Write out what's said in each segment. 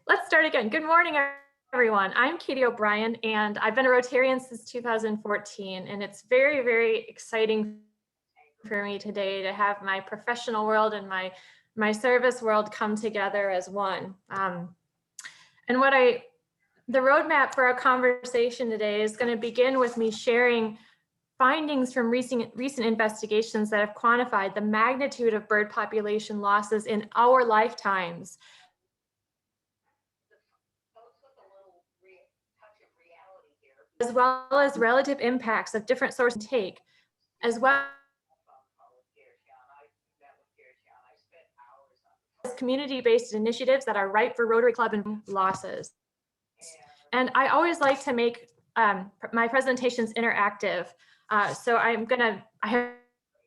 Let's start again. Good morning, everyone. I'm Katie O'Brien, and I've been a Rotarian since 2014, and it's very, very exciting for me today to have my professional world and my service world come together as one. And the roadmap for our conversation today is going to begin with me sharing findings from recent investigations that have quantified the magnitude of bird population losses in our lifetimes, as well as relative impacts of different sources take, as well as community-based initiatives that are ripe for Rotary Club and losses. And I always like to make my presentations interactive. So I have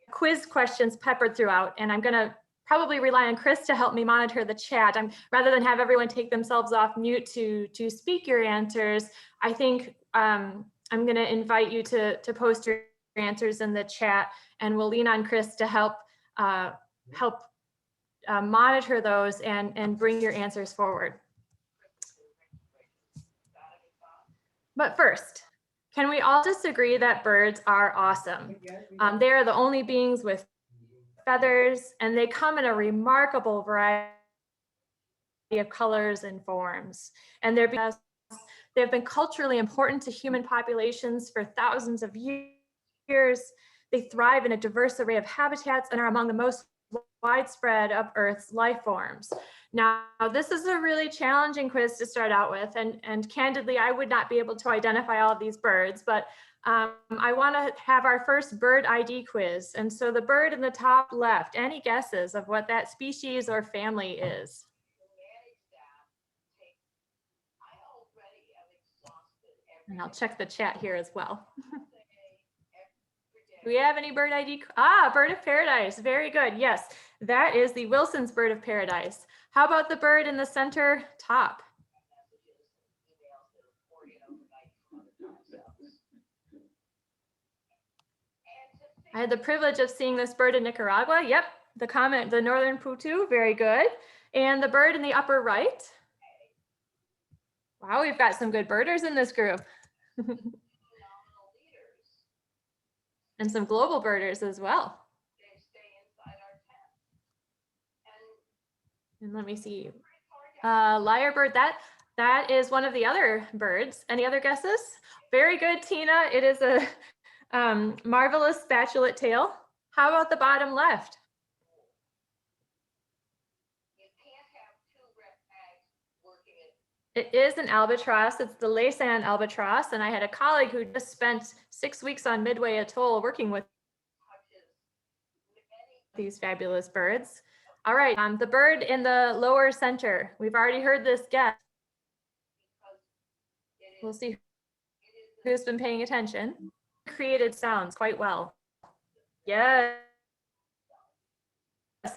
quiz questions peppered throughout, and I'm gonna probably rely on Chris to help me monitor the chat. Rather than have everyone take themselves off mute to speak your answers, I think I'm gonna invite you to post your answers in the chat, and we'll lean on Chris to help monitor those and bring your answers forward. But first, can we all just agree that birds are awesome? They are the only beings with feathers, and they come in a remarkable variety of colors and forms. And they've been culturally important to human populations for thousands of years. They thrive in a diverse array of habitats and are among the most widespread of Earth's life forms. Now, this is a really challenging quiz to start out with, and candidly, I would not be able to identify all of these birds, but I want to have our first bird ID quiz. And so the bird in the top left, any guesses of what that species or family is? And I'll check the chat here as well. Do we have any bird ID? Bird of paradise. Very good. Yes, that is the Wilson's bird of paradise. How about the bird in the center top? I had the privilege of seeing this bird in Nicaragua. Yep, the northern putu. Very good. And the bird in the upper right. Wow, we've got some good birders in this group. And some global birders as well. And let me see. Lyrebird, that is one of the other birds. Any other guesses? Very good, Tina. It is a marvelous spatulate tail. How about the bottom left? It is an albatross. It's the Laysan albatross. And I had a colleague who just spent 6 weeks on Midway Atoll working with these fabulous birds. All right, the bird in the lower center. We've already heard this guess. We'll see who's been paying attention. Created sounds quite well. Yes,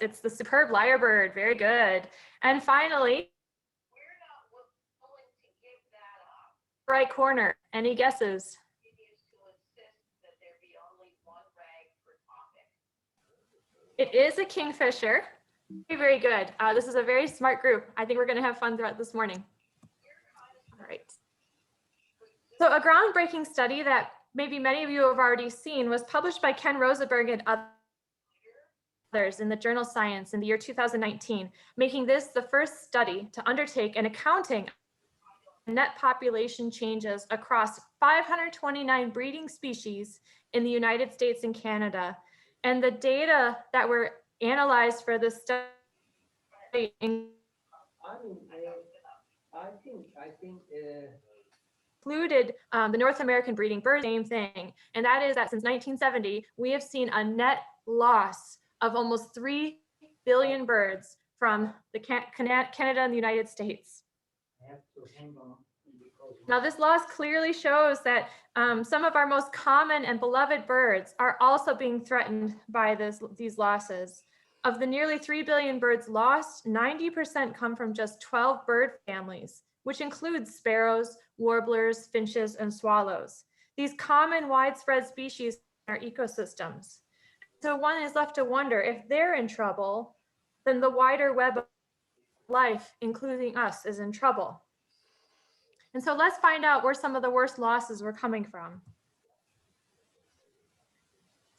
it's the superb lyrebird. Very good. And finally, right corner, any guesses? It is a kingfisher. Very, very good. This is a very smart group. I think we're going to have fun throughout this morning. All right. So a groundbreaking study that maybe many of you have already seen was published by Ken Rosenberg and others in the journal Science in the year 2019, making this the first study to undertake an accounting net population changes across 529 breeding species in the United States and Canada. And the data that were analyzed for this study included the North American breeding bird, same thing. And that is that since 1970, we have seen a net loss of almost 3 billion birds from the Canada and the United States. Now, this loss clearly shows that some of our most common and beloved birds are also being threatened by these losses. Of the nearly 3 billion birds lost, 90% come from just 12 bird families, which includes sparrows, warblers, finches, and swallows. These common widespread species in our ecosystems. So one is left to wonder if they're in trouble, then the wider web life, including us, is in trouble. And so let's find out where some of the worst losses were coming from.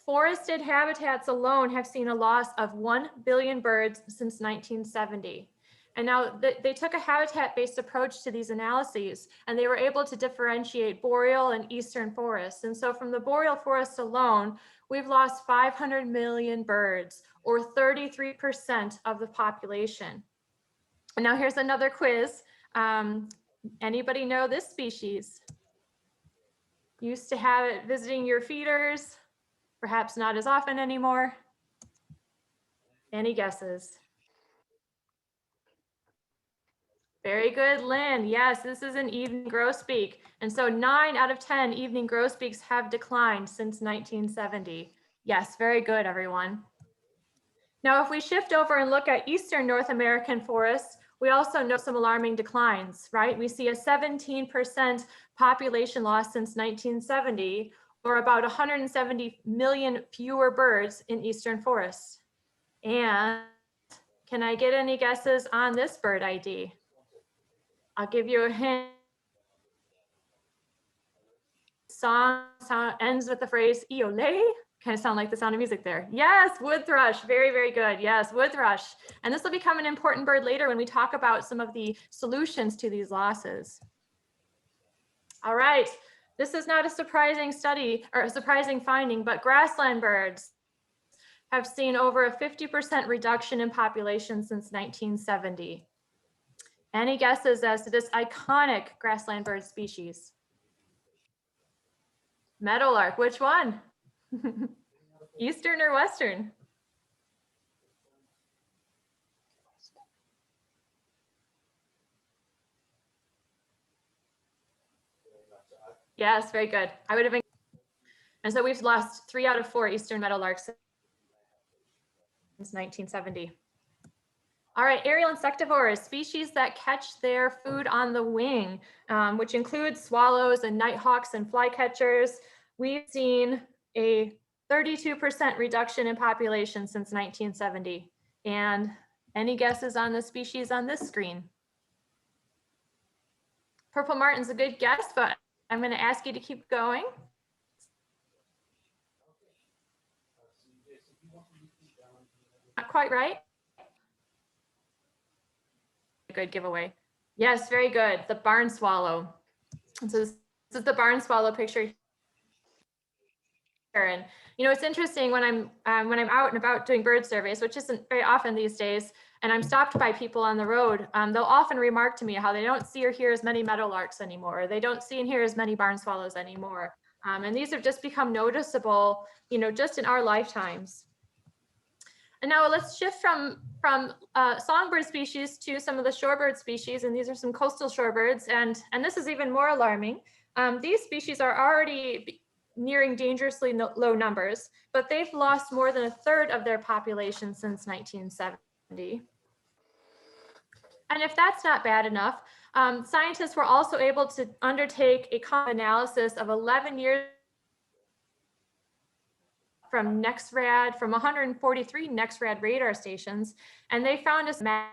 Forested habitats alone have seen a loss of 1 billion birds since 1970. And now they took a habitat-based approach to these analyses, and they were able to differentiate boreal and eastern forests. And so from the boreal forest alone, we've lost 500 million birds, or 33% of the population. And now here's another quiz. Anybody know this species? Used to have it visiting your feeders, perhaps not as often anymore. Any guesses? Very good, Lynn. Yes, this is an evening grosbeak. And so 9 out of 10 evening grosbeaks have declined since 1970. Yes, very good, everyone. Now, if we shift over and look at Eastern North American forests, we also note some alarming declines, right? We see a 17% population loss since 1970, or about 170 million fewer birds in Eastern forests. And can I get any guesses on this bird ID? I'll give you a hint. Song ends with the phrase "Iole." Kind of sound like the sound of music there. Yes, wood thrush. Very, very good. Yes, wood thrush. And this will become an important bird later when we talk about some of the solutions to these losses. All right. This is not a surprising study or a surprising finding, but grassland birds have seen over a 50% reduction in population since 1970. Any guesses as to this iconic grassland bird species? Meadowlark, which one? Eastern or Western? Yes, very good. I would have been. And so we've lost 3 out of 4 Eastern meadowlarks since 1970. All right, aerial insectivores, species that catch their food on the wing, which includes swallows and nighthawks and flycatchers. We've seen a 32% reduction in population since 1970. And any guesses on the species on this screen? Purple martin's a good guess, but I'm going to ask you to keep going. Not quite right. Good giveaway. Yes, very good. The barn swallow. And so this is the barn swallow picture. And you know, it's interesting when I'm out and about doing bird surveys, which isn't very often these days, and I'm stopped by people on the road, they'll often remark to me how they don't see or hear as many meadowlarks anymore, or they don't see and hear as many barn swallows anymore. And these have just become noticeable, you know, just in our lifetimes. And now let's shift from songbird species to some of the shorebird species, and these are some coastal shorebirds, and this is even more alarming. These species are already nearing dangerously low numbers, but they've lost more than 1/3 of their population since 1970. And if that's not bad enough, scientists were also able to undertake a analysis of 11 years from NexRad, from 143 NexRad radar stations, and they found a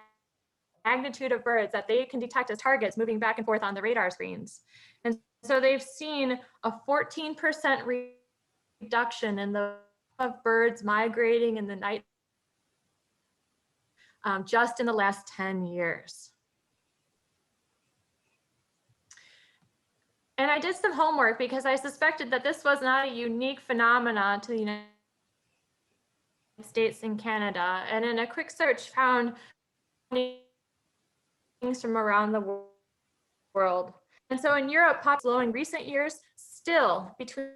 magnitude of birds that they can detect as targets moving back and forth on the radar screens. And so they've seen a 14% reduction in the of birds migrating in the night just in the last 10 years. And I did some homework because I suspected that this was not a unique phenomenon to the United States and Canada. And in a quick search found things from around the world. And so in Europe, low in recent years, still between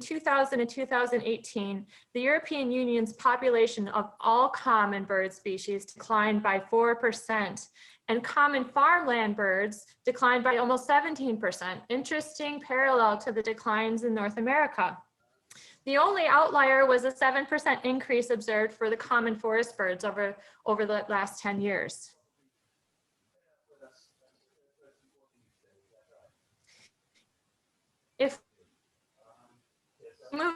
2000 and 2018, the European Union's population of all common bird species declined by 4%, and common farmland birds declined by almost 17%. Interesting parallel to the declines in North America. The only outlier was a 7% increase observed for the common forest birds over the last 10 years. If we move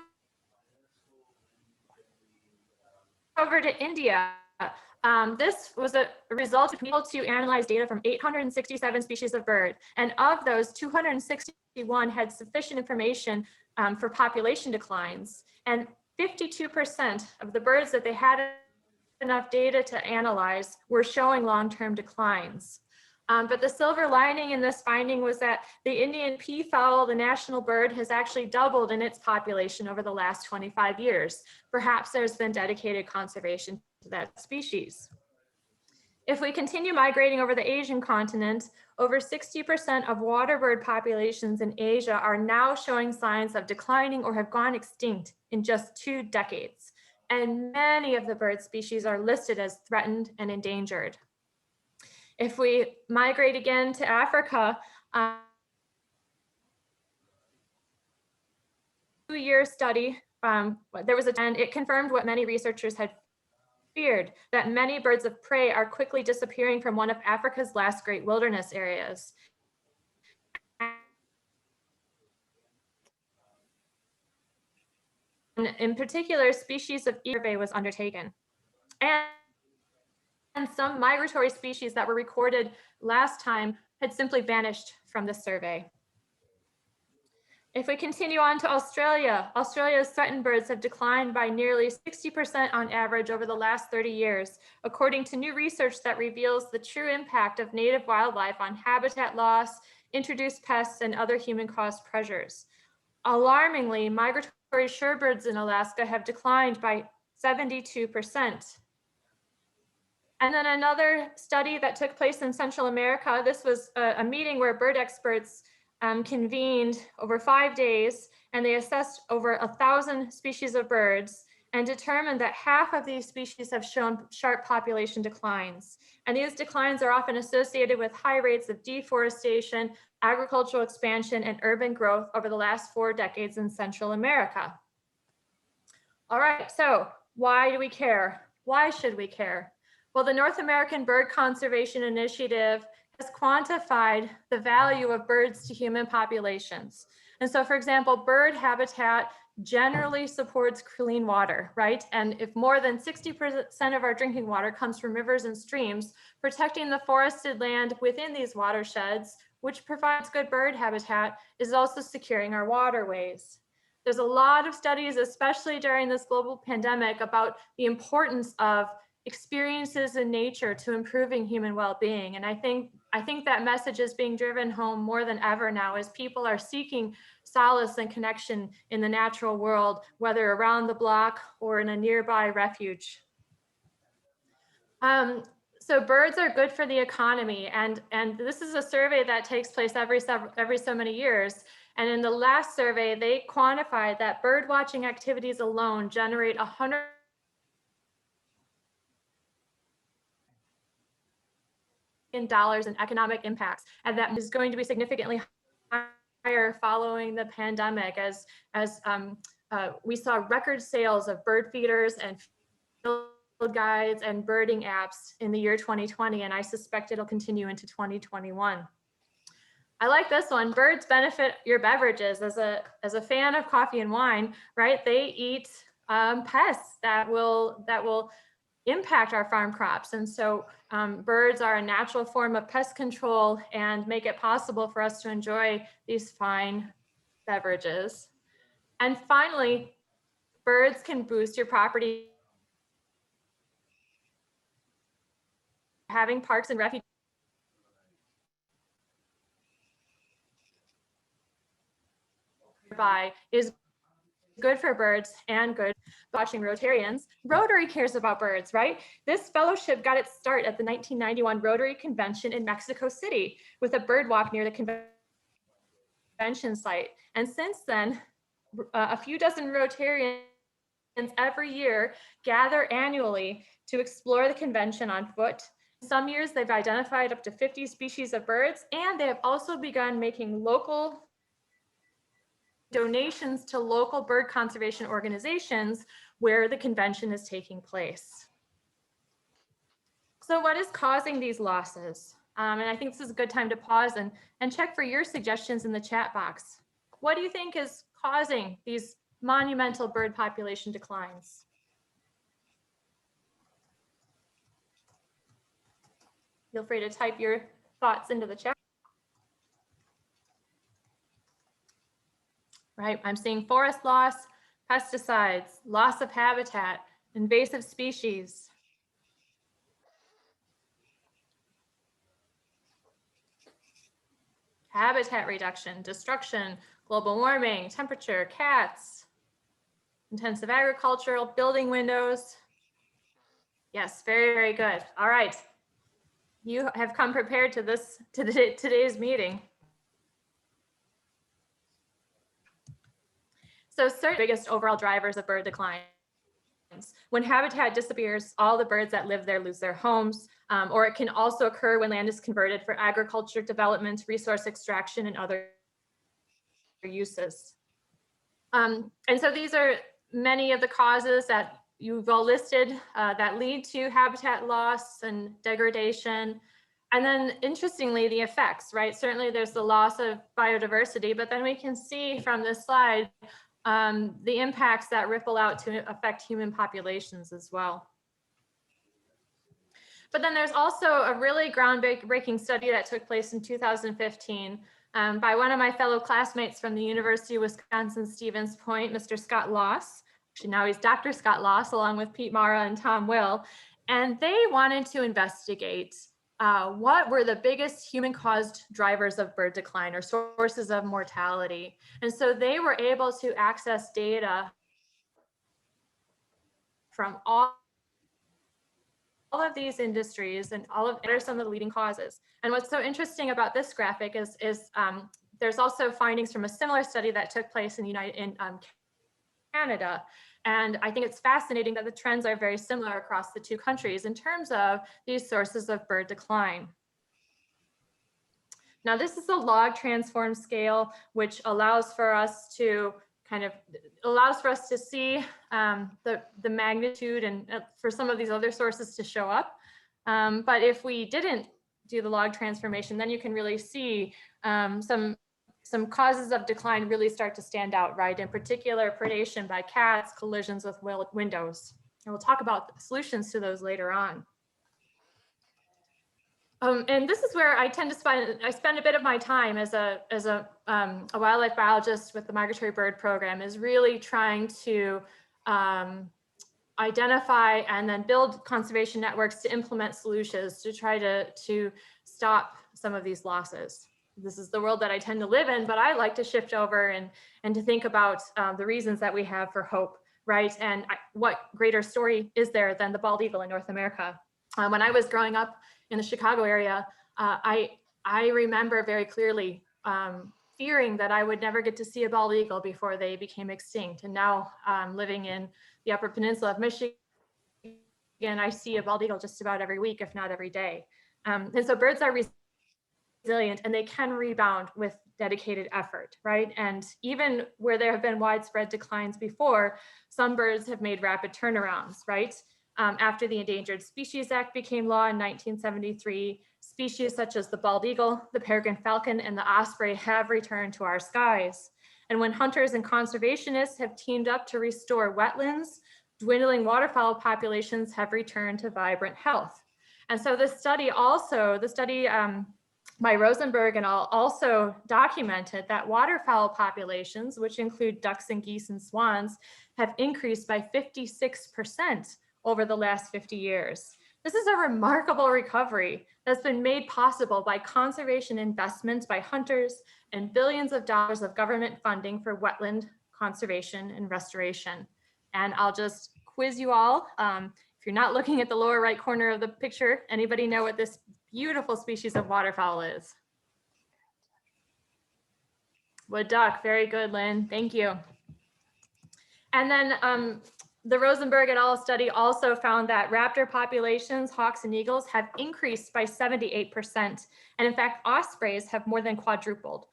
over to India, This was a result of people to analyze data from 867 species of bird. And of those, 261 had sufficient information for population declines. And 52% of the birds that they had enough data to analyze were showing long-term declines. But the silver lining in this finding was that the Indian peafowl, the national bird, has actually doubled in its population over the last 25 years. Perhaps there's been dedicated conservation to that species. If we continue migrating over the Asian continent, over 60% of water bird populations in Asia are now showing signs of declining or have gone extinct in just 2 decades. And many of the bird species are listed as threatened and endangered. If we migrate again to Africa, a 2-year study, and it confirmed what many researchers had feared, that many birds of prey are quickly disappearing from one of Africa's last great wilderness areas. And in particular, species of survey was undertaken. And some migratory species that were recorded last time had simply vanished from the survey. If we continue on to Australia, Australia's threatened birds have declined by nearly 60% on average over the last 30 years, according to new research that reveals the true impact of native wildlife on habitat loss, introduced pests, and other human-caused pressures. Alarmingly, migratory shorebirds in Alaska have declined by 72%. And then another study that took place in Central America, this was a meeting where bird experts convened over 5 days, and they assessed over 1,000 species of birds and determined that half of these species have shown sharp population declines. And these declines are often associated with high rates of deforestation, agricultural expansion, and urban growth over the last 4 decades in Central America. All right, so why do we care? Why should we care? Well, the North American Bird Conservation Initiative has quantified the value of birds to human populations. And so, for example, bird habitat generally supports clean water, right? And if more than 60% of our drinking water comes from rivers and streams, protecting the forested land within these watersheds, which provides good bird habitat, is also securing our waterways. There's a lot of studies, especially during this global pandemic, about the importance of experiences in nature to improving human well-being. And I think that message is being driven home more than ever now as people are seeking solace and connection in the natural world, whether around the block or in a nearby refuge. So birds are good for the economy, and this is a survey that takes place every so many years. And in the last survey, they quantified that bird watching activities alone generate $100 in economic impacts, and that is going to be significantly higher following the pandemic, as we saw record sales of bird feeders and field guides and birding apps in the year 2020, and I suspect it'll continue into 2021. I like this one. Birds benefit your beverages. As a fan of coffee and wine, right? They eat pests that will impact our farm crops. And so birds are a natural form of pest control and make it possible for us to enjoy these fine beverages. And finally, birds can boost your property. Having parks and refuge by is good for birds and good watching Rotarians. Rotary cares about birds, right? This fellowship got its start at the 1991 Rotary Convention in Mexico City with a bird walk near the convention site. And since then, a few dozen Rotarians every year gather annually to explore the convention on foot. Some years they've identified up to 50 species of birds, and they have also begun making local donations to local bird conservation organizations where the convention is taking place. So what is causing these losses? And I think this is a good time to pause and check for your suggestions in the chat box. What do you think is causing these monumental bird population declines? Feel free to type your thoughts into the chat. Right, I'm seeing forest loss, pesticides, loss of habitat, invasive species. Habitat reduction, destruction, global warming, temperature, cats, intensive agricultural, building windows. Yes, very, very good. All right. You have come prepared to today's meeting. So certainly biggest overall drivers of bird decline. When habitat disappears, all the birds that live there lose their homes, or it can also occur when land is converted for agriculture development, resource extraction, and other uses. And so these are many of the causes that you've all listed that lead to habitat loss and degradation. And then interestingly, the effects, right? Certainly there's the loss of biodiversity, but then we can see from this slide the impacts that ripple out to affect human populations as well. But then there's also a really groundbreaking study that took place in 2015 by one of my fellow classmates from the University of Wisconsin-Stevens Point, Mr. Scott Loss. Actually, now he's Dr. Scott Loss, along with Pete Mara and Tom Will. And they wanted to investigate what were the biggest human-caused drivers of bird decline or sources of mortality. And so they were able to access data from all of these industries and what are some of the leading causes. And what's so interesting about this graphic is there's also findings from a similar study that took place in Canada. And I think it's fascinating that the trends are very similar across the two countries in terms of these sources of bird decline. Now, this is a log transform scale, which allows for us to see the magnitude and for some of these other sources to show up. But if we didn't do the log transformation, then you can really see some causes of decline really start to stand out, right? In particular, predation by cats, collisions with windows. And we'll talk about solutions to those later on. And this is where I tend to spend a bit of my time as a wildlife biologist with the Migratory Bird Program, is really trying to identify and then build conservation networks to implement solutions to try to stop some of these losses. This is the world that I tend to live in, but I like to shift over and to think about the reasons that we have for hope, right? And what greater story is there than the bald eagle in North America? When I was growing up in the Chicago area, I remember very clearly fearing that I would never get to see a bald eagle before they became extinct. And now living in the Upper Peninsula of Michigan, I see a bald eagle just about every week, if not every day. And so birds are resilient and they can rebound with dedicated effort, right? And even where there have been widespread declines before, some birds have made rapid turnarounds, right? After the Endangered Species Act became law in 1973, species such as the bald eagle, the peregrine falcon, and the osprey have returned to our skies. And when hunters and conservationists have teamed up to restore wetlands, dwindling waterfowl populations have returned to vibrant health. And so the study by Rosenberg and all also documented that waterfowl populations, which include ducks and geese and swans, have increased by 56% over the last 50 years. This is a remarkable recovery that's been made possible by conservation investments by hunters and billions of dollars of government funding for wetland conservation and restoration. And I'll just quiz you all. If you're not looking at the lower right corner of the picture, anybody know what this beautiful species of waterfowl is? Wood duck, very good, Lynn, thank you. And then the Rosenberg et al. Study also found that raptor populations, hawks and eagles, have increased by 78%. And in fact, ospreys have more than quadrupled.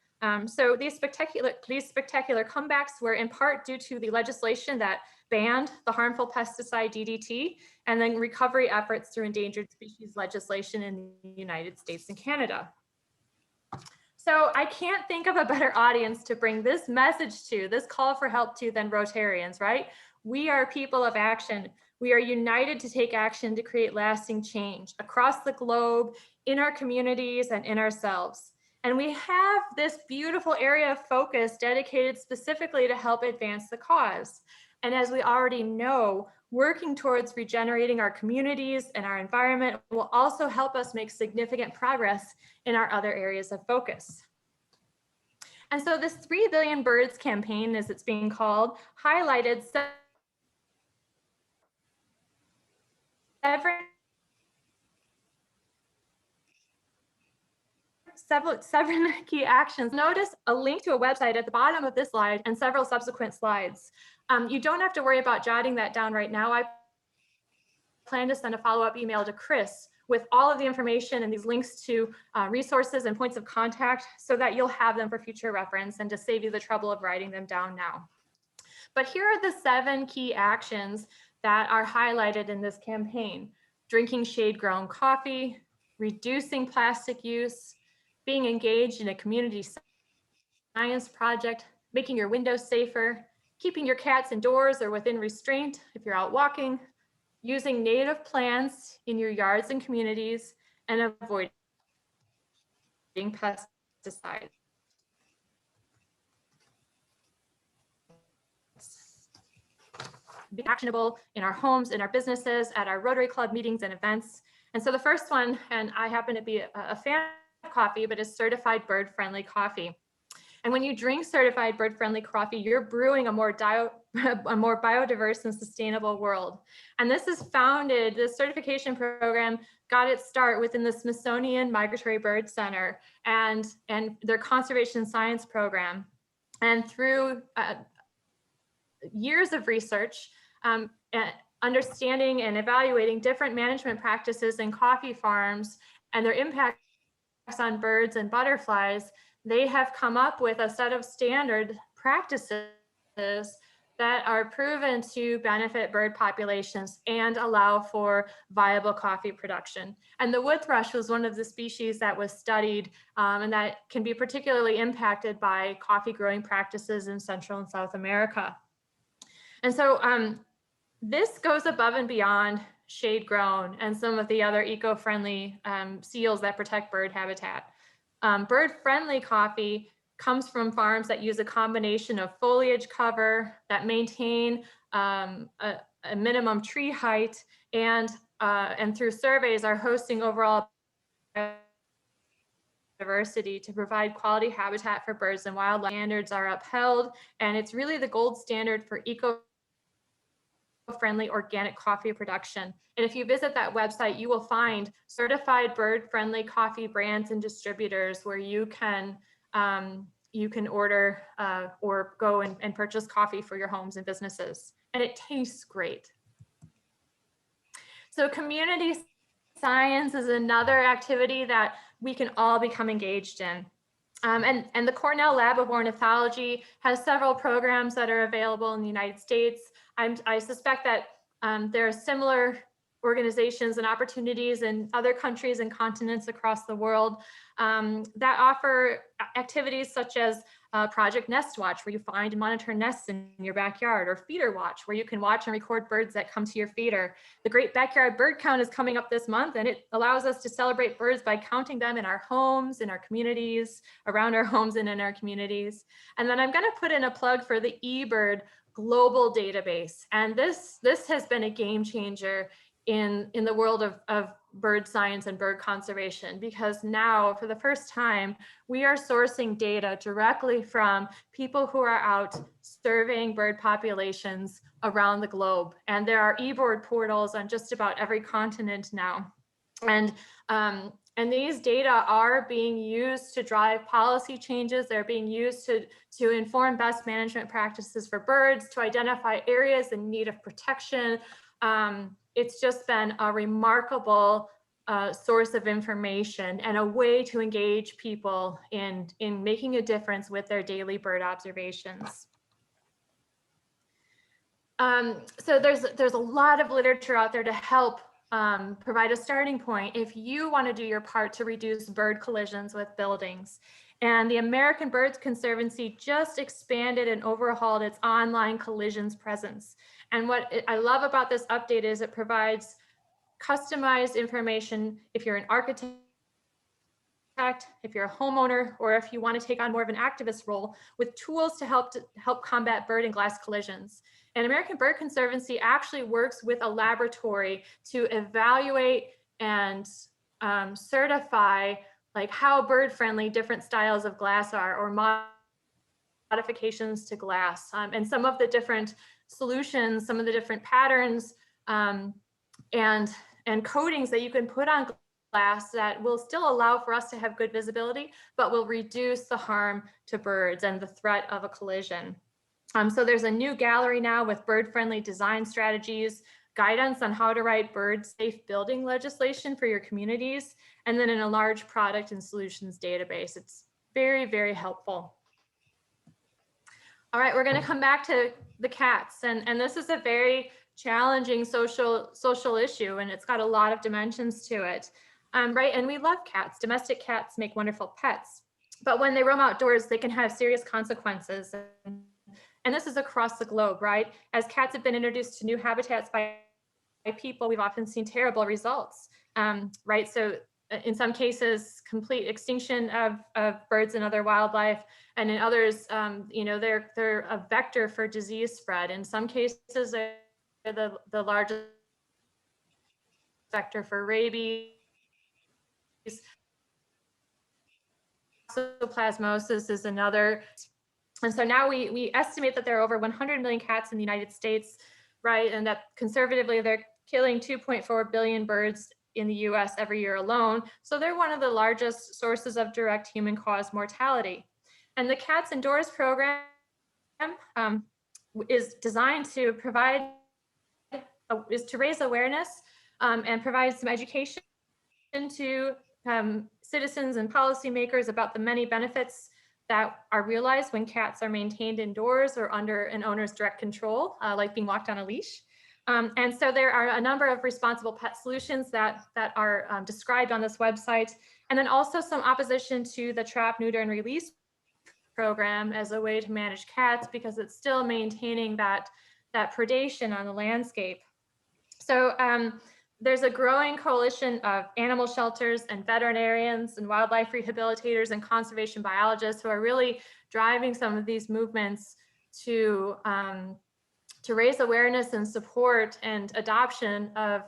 So these spectacular comebacks were in part due to the legislation that banned the harmful pesticide DDT, and then recovery efforts through endangered species legislation in the United States and Canada. So I can't think of a better audience to bring this message to, this call for help to, than Rotarians, right? We are people of action. We are united to take action to create lasting change across the globe, in our communities and in ourselves. And we have this beautiful area of focus dedicated specifically to help advance the cause. And as we already know, working towards regenerating our communities and our environment will also help us make significant progress in our other areas of focus. And so this 3 Billion Birds campaign, as it's being called, highlighted seven key actions. Notice a link to a website at the bottom of this slide and several subsequent slides. You don't have to worry about jotting that down right now. I plan to send a follow-up email to Chris with all of the information and these links to resources and points of contact so that you'll have them for future reference and to save you the trouble of writing them down now. But here are the 7 key actions that are highlighted in this campaign: drinking shade-grown coffee, reducing plastic use, being engaged in a community science project, making your windows safer, keeping your cats indoors or within restraint if you're out walking, using native plants in your yards and communities, and avoiding pesticides. Be actionable in our homes, in our businesses, at our Rotary Club meetings and events. And so the first one, and I happen to be a fan of coffee, but is certified bird-friendly coffee. And when you drink certified bird-friendly coffee, you're brewing a more biodiverse and sustainable world. And this certification program got its start within the Smithsonian Migratory Bird Center and their conservation science program. And through years of research, understanding and evaluating different management practices in coffee farms and their impacts on birds and butterflies, they have come up with a set of standard practices that are proven to benefit bird populations and allow for viable coffee production. And the wood thrush was one of the species that was studied and that can be particularly impacted by coffee growing practices in Central and South America. And so this goes above and beyond shade grown and some of the other eco-friendly seals that protect bird habitat. Bird-friendly coffee comes from farms that use a combination of foliage cover, that maintain a minimum tree height, and through surveys are hosting overall biodiversity to provide quality habitat for birds and wildlife. Standards are upheld, and it's really the gold standard for eco-friendly organic coffee production. And if you visit that website, you will find certified bird-friendly coffee brands and distributors where you can order or go and purchase coffee for your homes and businesses. And it tastes great. So community science is another activity that we can all become engaged in. And the Cornell Lab of Ornithology has several programs that are available in the United States. I suspect that there are similar organizations and opportunities in other countries and continents across the world that offer activities such as Project Nest Watch, where you find and monitor nests in your backyard, or Feeder Watch, where you can watch and record birds that come to your feeder. The Great Backyard Bird Count is coming up this month, and it allows us to celebrate birds by counting them in our homes, in our communities, around our homes and in our communities. And then I'm going to put in a plug for the eBird global database. And this has been a game changer in the world of bird science and bird conservation, because now for the first time we are sourcing data directly from people who are out surveying bird populations around the globe. And there are eBird portals on just about every continent now. And these data are being used to drive policy changes. They're being used to inform best management practices for birds, to identify areas in need of protection. It's just been a remarkable source of information and a way to engage people in making a difference with their daily bird observations. So there's a lot of literature out there to help provide a starting point if you want to do your part to reduce bird collisions with buildings. And the American Birds Conservancy just expanded and overhauled its online collisions presence. And what I love about this update is it provides customized information if you're an architect if you're a homeowner, or if you want to take on more of an activist role, with tools to help combat bird and glass collisions. And American Bird Conservancy actually works with a laboratory to evaluate and certify like how bird friendly different styles of glass are, or modifications to glass, and some of the different solutions, some of the different patterns and coatings that you can put on glass that will still allow for us to have good visibility, but will reduce the harm to birds and the threat of a collision. So there's a new gallery now with bird-friendly design strategies, guidance on how to write bird-safe building legislation for your communities, and then in a large product and solutions database. It's very, very helpful. All right, we're going to come back to the cats, and this is a very challenging social issue, and it's got a lot of dimensions to it. Right, and we love cats. Domestic cats make wonderful pets, but when they roam outdoors, they can have serious consequences. And this is across the globe, right? As cats have been introduced to new habitats by people, we've often seen terrible results, right? So in some cases, complete extinction of birds and other wildlife, and in others, you know, they're a vector for disease spread. In some cases, they're the largest vector for rabies. Toxoplasmosis is another. And so now we estimate that there are over 100 million cats in the United States, right? And that conservatively, they're killing 2.4 billion birds in the US every year alone. So they're one of the largest sources of direct human-caused mortality. And the Cats Indoors program is designed to raise awareness and provide some education to citizens and policymakers about the many benefits that are realized when cats are maintained indoors or under an owner's direct control, like being walked on a leash. And so there are a number of responsible pet solutions that are described on this website, and then also some opposition to the trap, neuter, and release program as a way to manage cats, because it's still maintaining that predation on the landscape. So there's a growing coalition of animal shelters and veterinarians and wildlife rehabilitators and conservation biologists who are really driving some of these movements to raise awareness and support and adoption of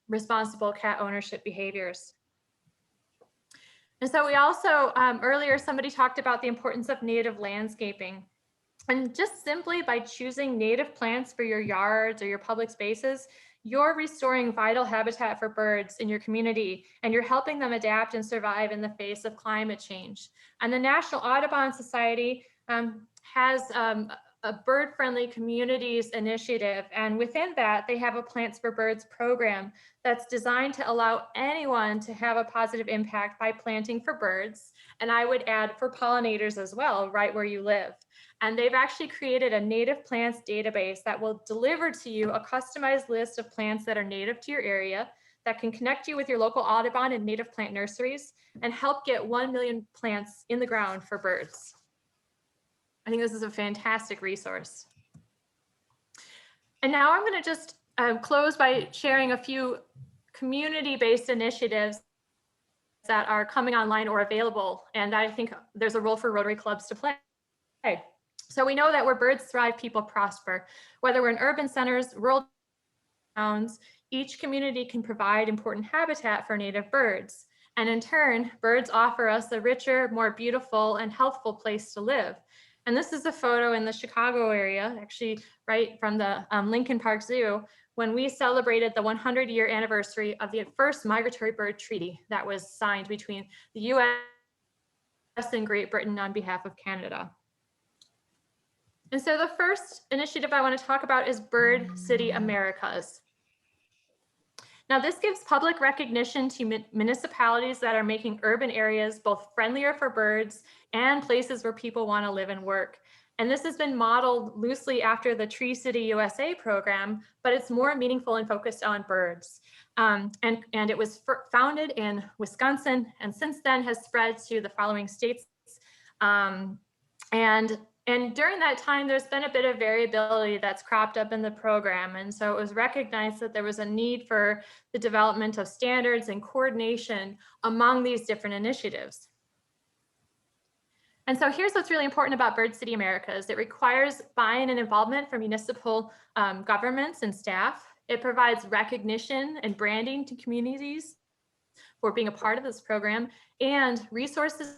responsible cat ownership behaviors. And so we also, earlier somebody talked about the importance of native landscaping. And just simply by choosing native plants for your yards or your public spaces, you're restoring vital habitat for birds in your community, and you're helping them adapt and survive in the face of climate change. And the National Audubon Society has a bird-friendly communities initiative, and within that, they have a Plants for Birds program that's designed to allow anyone to have a positive impact by planting for birds, and I would add for pollinators as well, right where you live. And they've actually created a native plants database that will deliver to you a customized list of plants that are native to your area, that can connect you with your local Audubon and native plant nurseries, and help get 1 million plants in the ground for birds. I think this is a fantastic resource. And now I'm going to just close by sharing a few community-based initiatives that are coming online or available. And I think there's a role for Rotary clubs to play. So we know that where birds thrive, people prosper. Whether we're in urban centers, rural towns, each community can provide important habitat for native birds. And in turn, birds offer us a richer, more beautiful and healthful place to live. And this is a photo in the Chicago area, actually right from the Lincoln Park Zoo, when we celebrated the 100-year anniversary of the first migratory bird treaty that was signed between the US and Great Britain on behalf of Canada. And so the first initiative I want to talk about is Bird City Americas. Now, this gives public recognition to municipalities that are making urban areas both friendlier for birds and places where people want to live and work. And this has been modeled loosely after the Tree City USA program, but it's more meaningful and focused on birds. And it was founded in Wisconsin, and since then has spread to the following states. And And during that time, there's been a bit of variability that's cropped up in the program. And so it was recognized that there was a need for the development of standards and coordination among these different initiatives. And so here's what's really important about Bird City Americas. It requires buy-in and involvement from municipal governments and staff. It provides recognition and branding to communities for being a part of this program, and resources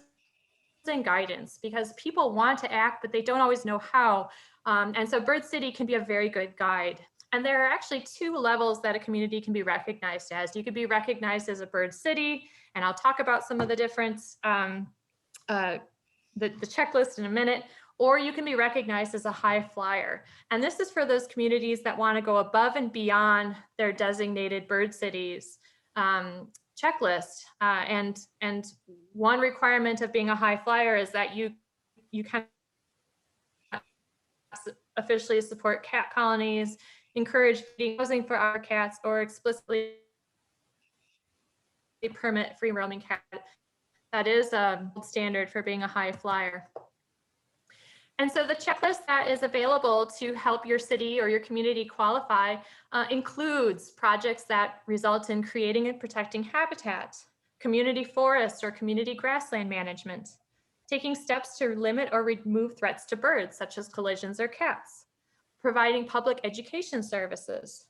and guidance, because people want to act, but they don't always know how. And so Bird City can be a very good guide. And there are actually 2 levels that a community can be recognized as. You could be recognized as a bird city, and I'll talk about some of the different the checklist in a minute, or you can be recognized as a high flyer. And this is for those communities that want to go above and beyond their designated bird cities checklist. And one requirement of being a high flyer is that you can officially support cat colonies, encourage feeding housing for our cats, or explicitly permit free roaming cat. That is a standard for being a high flyer. And so the checklist that is available to help your city or your community qualify includes projects that result in creating and protecting habitat, community forests or community grassland management, taking steps to limit or remove threats to birds, such as collisions or cats, providing public education services,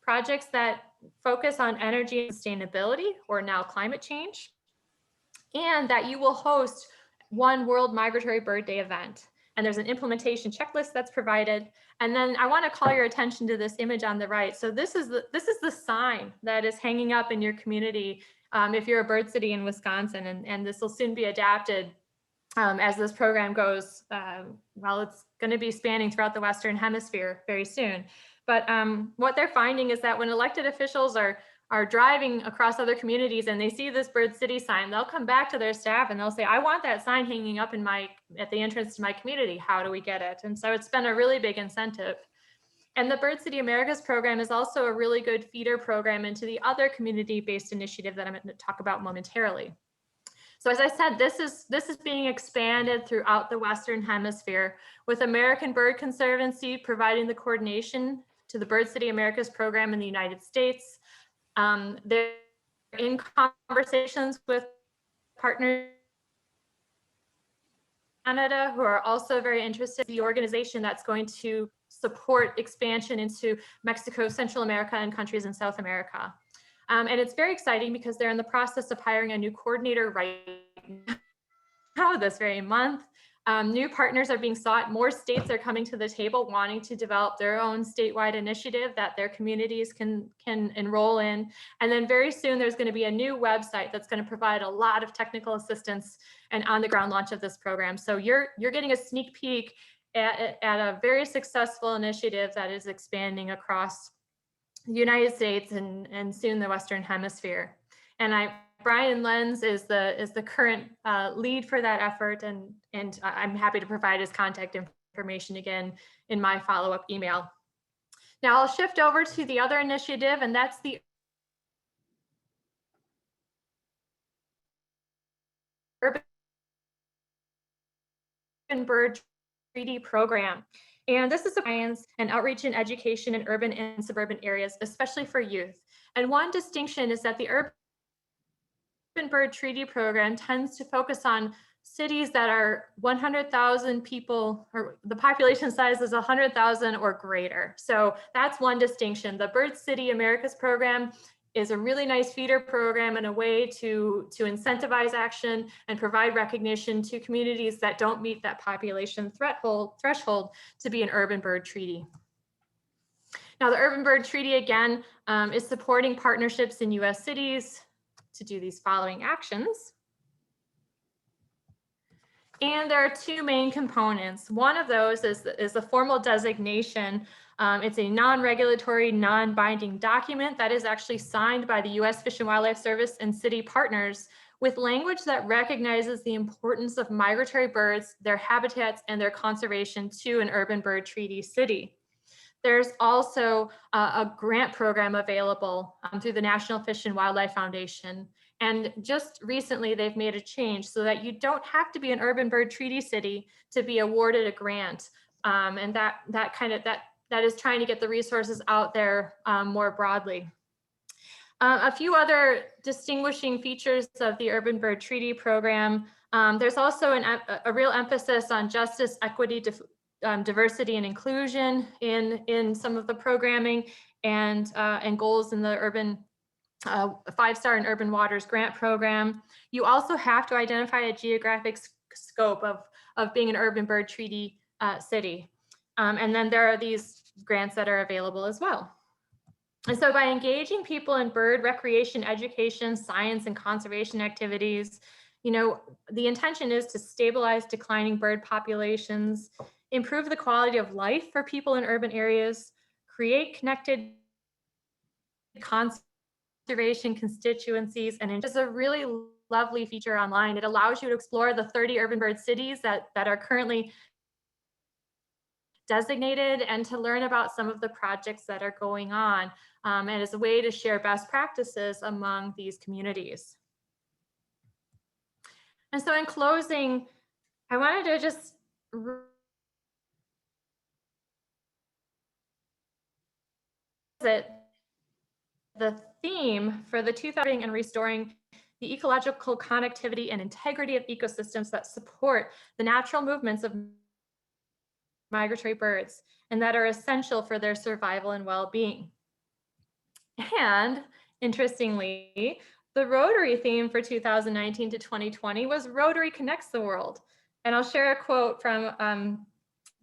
projects that focus on energy and sustainability, or now climate change, and that you will host one World Migratory Bird Day event. And there's an implementation checklist that's provided. And then I want to call your attention to this image on the right. So this is the sign that is hanging up in your community if you're a bird city in Wisconsin, and this will soon be adapted as this program goes. Well, it's going to be spanning throughout the Western Hemisphere very soon. But what they're finding is that when elected officials are driving across other communities and they see this bird city sign, they'll come back to their staff and they'll say, I want that sign hanging up at the entrance to my community. How do we get it? And so it's been a really big incentive. And the Bird City Americas program is also a really good feeder program into the other community-based initiative that I'm going to talk about momentarily. So as I said, this is being expanded throughout the Western Hemisphere, with American Bird Conservancy providing the coordination to the Bird City Americas program in the United States. They're in conversations with partners in Canada who are also very interested in the organization that's going to support expansion into Mexico, Central America, and countries in South America. And it's very exciting because they're in the process of hiring a new coordinator right now this very month. New partners are being sought. More states are coming to the table wanting to develop their own statewide initiative that their communities can enroll in. And then very soon there's going to be a new website that's going to provide a lot of technical assistance and on the ground launch of this program. So you're getting a sneak peek at a very successful initiative that is expanding across the United States and soon the Western Hemisphere. And Brian Lenz is the current lead for that effort, and I'm happy to provide his contact information again in my follow-up email. Now I'll shift over to the other initiative, and that's the Urban Bird Treaty Program. And this is science and outreach and education in urban and suburban areas, especially for youth. And one distinction is that the Urban Bird Treaty Program tends to focus on cities that are 100,000 people, or the population size is 100,000 or greater. So that's one distinction. The Bird City Americas program is a really nice feeder program and a way to incentivize action and provide recognition to communities that don't meet that population threshold to be an urban bird treaty. Now, the Urban Bird Treaty, again, is supporting partnerships in US cities to do these following actions. And there are 2 main components. One of those is the formal designation. It's a non-regulatory, non-binding document that is actually signed by the US Fish and Wildlife Service and city partners with language that recognizes the importance of migratory birds, their habitats, and their conservation to an urban bird treaty city. There's also a grant program available through the National Fish and Wildlife Foundation. And just recently, they've made a change so that you don't have to be an urban bird treaty city to be awarded a grant. And that is trying to get the resources out there more broadly. A few other distinguishing features of the Urban Bird Treaty Program. There's also a real emphasis on justice, equity, diversity, and inclusion in some of the programming and goals in the urban 5-star and Urban Waters Grant Program. You also have to identify a geographic scope of being an urban bird treaty city. And then there are these grants that are available as well. And so by engaging people in bird recreation, education, science, and conservation activities, the intention is to stabilize declining bird populations, improve the quality of life for people in urban areas, create connected conservation constituencies, and it's a really lovely feature online. It allows you to explore the 30 urban bird cities that are currently designated and to learn about some of the projects that are going on, and as a way to share best practices among these communities. And so in closing, I wanted to just the theme for the 2000 and restoring the ecological connectivity and integrity of ecosystems that support the natural movements of migratory birds and that are essential for their survival and well-being. And interestingly, the Rotary theme for 2019 to 2020 was Rotary Connects the World. And I'll share a quote from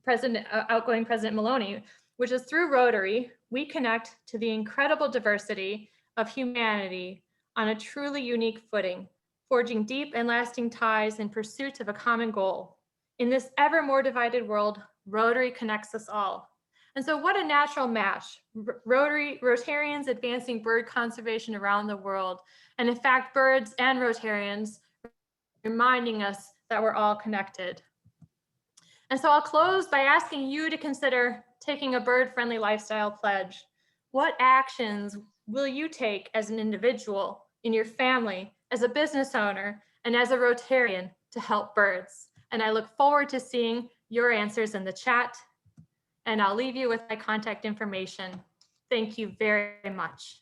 outgoing President Maloney, which is, through Rotary, we connect to the incredible diversity of humanity on a truly unique footing, forging deep and lasting ties in pursuit of a common goal. In this ever more divided world, Rotary connects us all. And so what a natural match. Rotarians advancing bird conservation around the world. And in fact, birds and Rotarians reminding us that we're all connected. And so I'll close by asking you to consider taking a bird-friendly lifestyle pledge. What actions will you take as an individual, in your family, as a business owner, and as a Rotarian to help birds? And I look forward to seeing your answers in the chat. And I'll leave you with my contact information. Thank you very much.